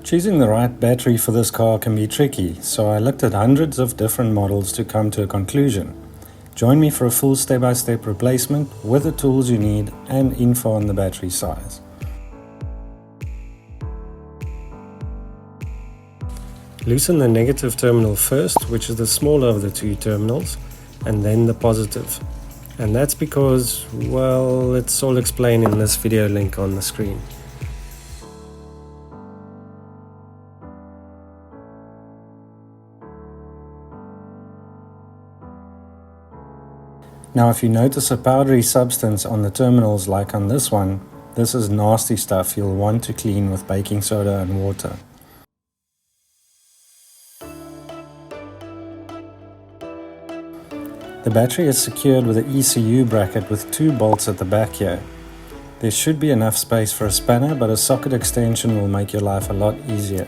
Choosing the right battery for this car can be tricky, so I looked at hundreds of different models to come to a conclusion. Join me for a full step-by-step replacement with the tools you need and info on the battery size. Loosen the negative terminal first, which is the smaller of the two terminals, and then the positive. And that's because, well, it's all explained in this video link on the screen. Now if you notice a powdery substance on the terminals like on this one, this is nasty stuff you'll want to clean with baking soda and water. The battery is secured with an ECU bracket with 2 bolts at the back here. There should be enough space for a spanner, but a socket extension will make your life a lot easier.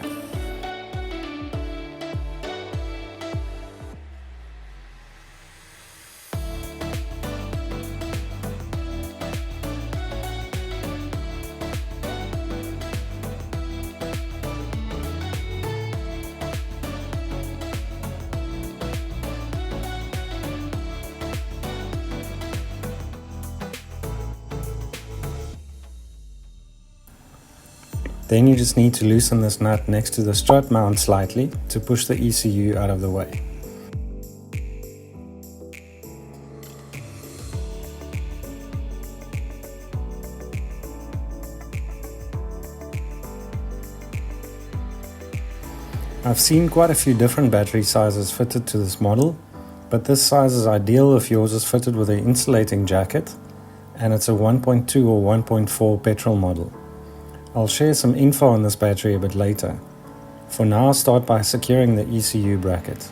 Then you just need to loosen this nut next to the strut mount slightly to push the ECU out of the way. I've seen quite a few different battery sizes fitted to this model, but this size is ideal if yours is fitted with an insulating jacket and it's a 1.2 or 1.4 petrol model. I'll share some info on this battery a bit later. For now, start by securing the ECU bracket.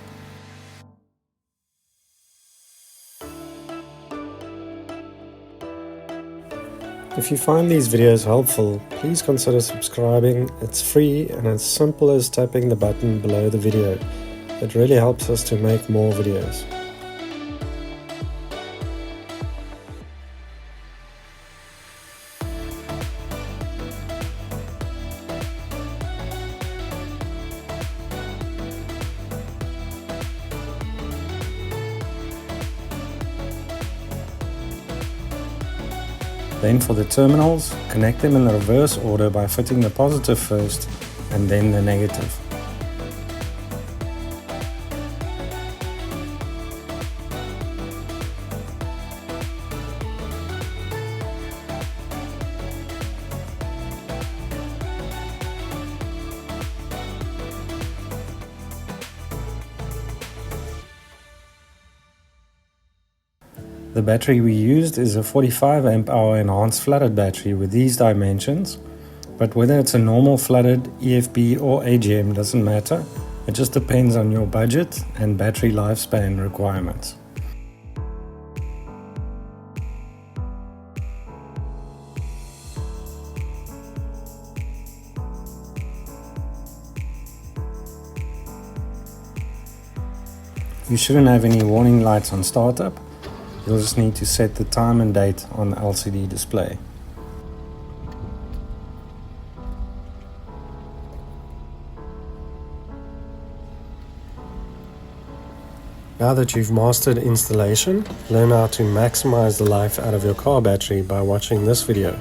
If you find these videos helpful, please consider subscribing. It's free and as simple as tapping the button below the video. It really helps us to make more videos. Then for the terminals, connect them in the reverse order by fitting the positive first and then the negative. The battery we used is a 45 amp hour enhanced flooded battery with these dimensions, but whether it's a normal flooded, EFB or AGM doesn't matter, it just depends on your budget and battery lifespan requirements. You shouldn't have any warning lights on startup. You'll just need to set the time and date on the LCD display. Now that you've mastered installation, learn how to maximize the life out of your car battery by watching this video.